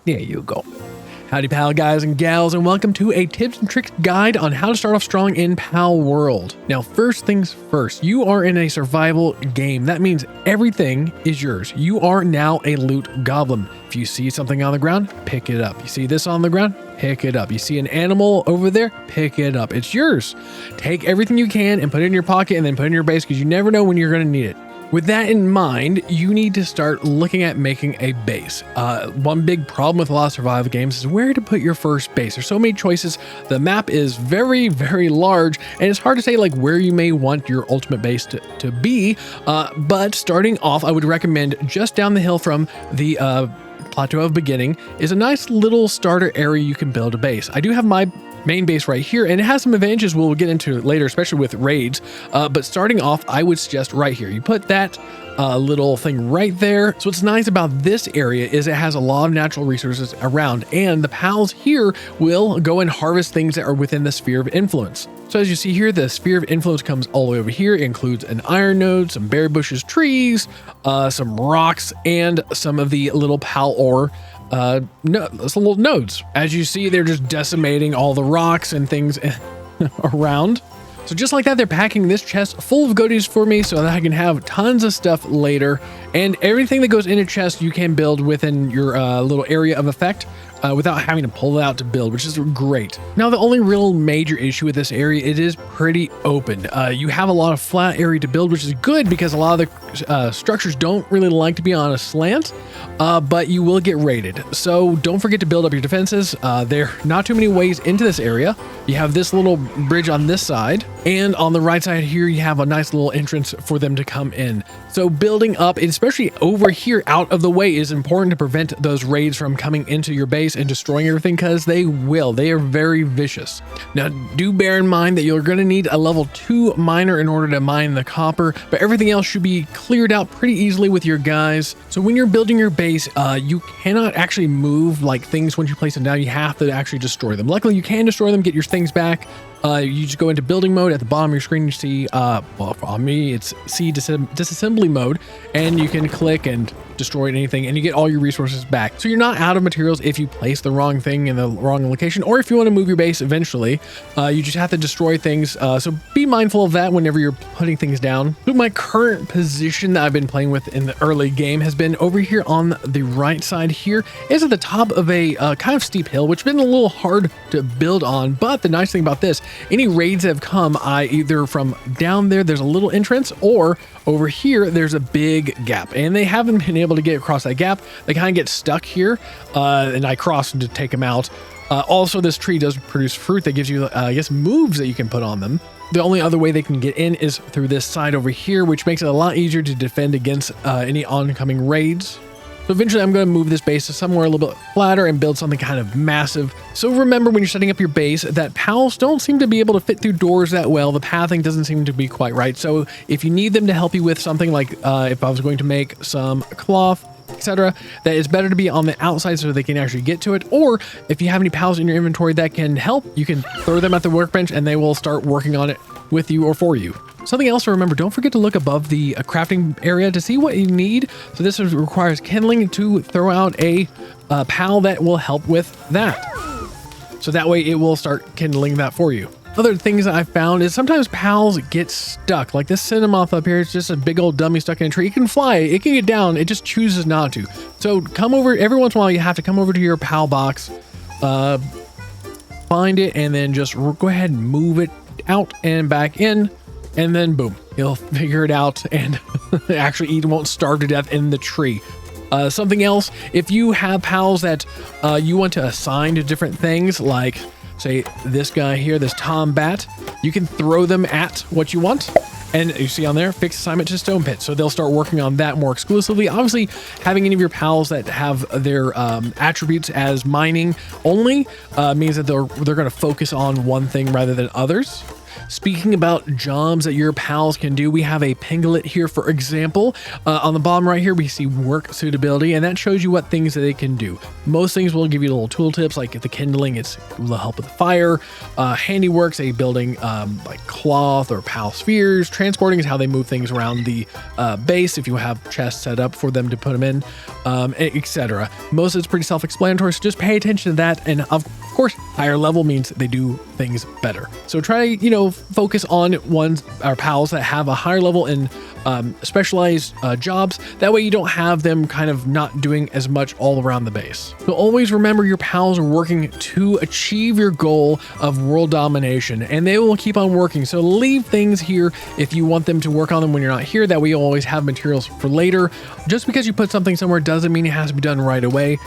There you go. Howdy pal guys and gals, and welcome to a tips and tricks guide on how to start off strong in Palworld. Now first things first, you are in a survival game. That means everything is yours. You are now a loot goblin. If you see something on the ground, pick it up. You see this on the ground, pick it up. You see an animal over there, pick it up. It's yours. Take everything you can and put it in your pocket and then put it in your base because you never know when you're going to need it. With that in mind, you need to start looking at making a base. One big problem with a lot of survival games is where to put your first base. There's so many choices. The map is very, very large, and it's hard to say like where you may want your ultimate base to be. But starting off, I would recommend just down the hill from the Plateau of Beginning is a nice little starter area you can build a base. I do have my main base right here, and it has some advantages we'll get into later, especially with raids. But starting off, I would suggest right here. You put that little thing right there. So what's nice about this area is it has a lot of natural resources around, and the pals here will go and harvest things that are within the sphere of influence. So as you see here, the sphere of influence comes all the way over here. It includes an iron node, some berry bushes, trees, some rocks, and some of the little pal ore little nodes. As you see, they're just decimating all the rocks and things around. So just like that, they're packing this chest full of goodies for me so that I can have tons of stuff later. And everything that goes in a chest you can build within your little area of effect without having to pull it out to build, which is great. Now, the only real major issue with this area, it is pretty open. You have a lot of flat area to build, which is good because a lot of the structures don't really like to be on a slant, but you will get raided. So don't forget to build up your defenses. There are not too many ways into this area. You have this little bridge on this side, and on the right side here, you have a nice little entrance for them to come in. So building up, especially over here out of the way, is important to prevent those raids from coming into your base and destroying everything, because they will. They are very vicious. Now, do bear in mind that you're going to need a level 2 miner in order to mine the copper, but everything else should be cleared out pretty easily with your guys. So when you're building your base, you cannot actually move like things once you place them down. You have to actually destroy them. Luckily, you can destroy them, get your things back. You just go into building mode. At the bottom of your screen, you see, well, on me, it's C disassembly mode, and you can click and destroy anything, and you get all your resources back. So you're not out of materials if you place the wrong thing in the wrong location, or if you want to move your base eventually. You just have to destroy things. So be mindful of that whenever you're putting things down. So my current position that I've been playing with in the early game has been over here on the right side here. It's at the top of a kind of steep hill, which has been a little hard to build on. But the nice thing about this, any raids that have come, either from down there's a little entrance, or over here, there's a big gap, and they haven't been able to get across that gap. They kind of get stuck here, and I crossed to take them out. Also, this tree does produce fruit that gives you, I guess, moves that you can put on them. The only other way they can get in is through this side over here, which makes it a lot easier to defend against any oncoming raids. So eventually I'm going to move this base to somewhere a little bit flatter and build something kind of massive. So remember, when you're setting up your base, that pals don't seem to be able to fit through doors that well. The pathing doesn't seem to be quite right. So if you need them to help you with something like if I was going to make some cloth, etc., that it's better to be on the outside so they can actually get to it. Or if you have any pals in your inventory that can help, you can throw them at the workbench and they will start working on it with you or for you. Something else to remember, don't forget to look above the crafting area to see what you need. So this requires kindling to throw out a pal that will help with that. So that way it will start kindling that for you. Other things that I found is sometimes pals get stuck. Like this cinnamoth up here, it's just a big old dummy stuck in a tree. It can fly, it can get down, it just chooses not to. So come over, every once in a while you have to come over to your pal box, find it, and then just go ahead and move it out and back in. And then boom, he'll figure it out and actually he won't starve to death in the tree. Something else, if you have pals that you want to assign to different things, like say this guy here, this Tom Bat, you can throw them at what you want. And you see on there, fixed assignment to Stone Pit. So they'll start working on that more exclusively. Obviously, having any of your pals that have their attributes as mining only means that they're going to focus on one thing rather than others. Speaking about jobs that your pals can do, we have a pinglet here, for example. On the bottom right here, we see work suitability, and that shows you what things that they can do. Most things will give you little tool tips, like the kindling, it will help with the fire. Handiwork's a building like cloth or pal spheres. Transporting is how they move things around the base, if you have chests set up for them to put them in, etc. Most of it's pretty self-explanatory, so just pay attention to that. And of course, higher level means they do things better. So try, focus on our pals that have a higher level in specialized jobs. That way you don't have them kind of not doing as much all around the base. So always remember your pals are working to achieve your goal of world domination, and they will keep on working. So leave things here if you want them to work on them when you're not here. That way you always have materials for later. Just because you put something somewhere doesn't mean it has to be done right away.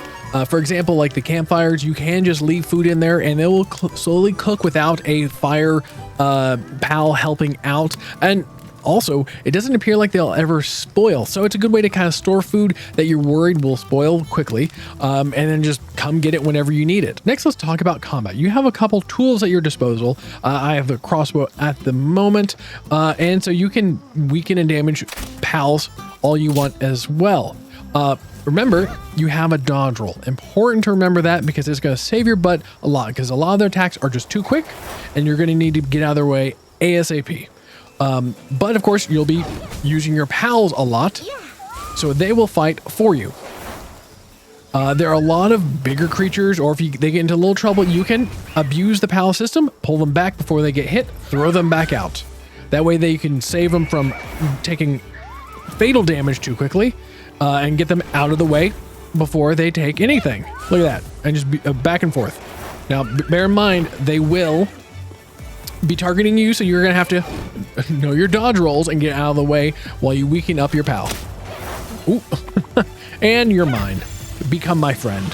For example, like the campfires, you can just leave food in there and it will slowly cook without a fire pal helping out. And also, it doesn't appear like they'll ever spoil, so it's a good way to kind of store food that you're worried will spoil quickly, and then just come get it whenever you need it. Next, let's talk about combat. You have a couple tools at your disposal. I have the crossbow at the moment, and so you can weaken and damage pals all you want as well. Remember, you have a dodge roll. Important to remember that because it's going to save your butt a lot, because a lot of their attacks are just too quick, and you're going to need to get out of their way ASAP. But of course, you'll be using your pals a lot, so they will fight for you. There are a lot of bigger creatures, or if they get into a little trouble, you can abuse the pal system, pull them back before they get hit, throw them back out. That way you can save them from taking fatal damage too quickly, and get them out of the way before they take anything. Look at that, and just be, back and forth. Now, bear in mind, they will be targeting you, so you're gonna have to know your dodge rolls and get out of the way while you weaken up your pal. Ooh. And you're mine. Become my friend.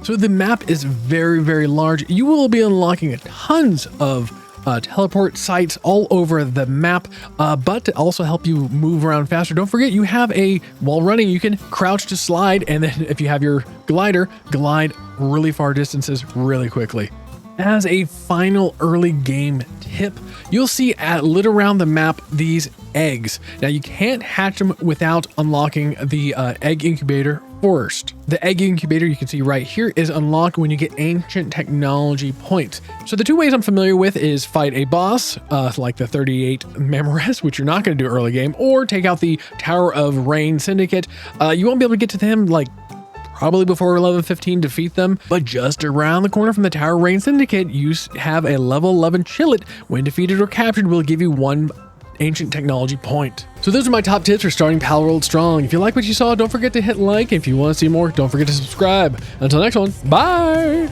So the map is very, very large. You will be unlocking tons of teleport sites all over the map, but to also help you move around faster, don't forget you have while running, you can crouch to slide, and then if you have your glider, glide really far distances really quickly. As a final early game tip, you'll see lit around the map these eggs. Now you can't hatch them without unlocking the egg incubator first. The egg incubator you can see right here is unlocked when you get ancient technology points. So the two ways I'm familiar with is fight a boss, like the 38 Memorest, which you're not going to do early game, or take out the Tower of Rain Syndicate. You won't be able to get to them probably before level 15, defeat them, but just around the corner from the Tower Rain Syndicate, you have a level 11 Chillet. When defeated or captured, will give you 1 ancient technology point. So those are my top tips for starting Palworld strong. If you like what you saw, don't forget to hit like. If you want to see more, don't forget to subscribe. Until next one, bye!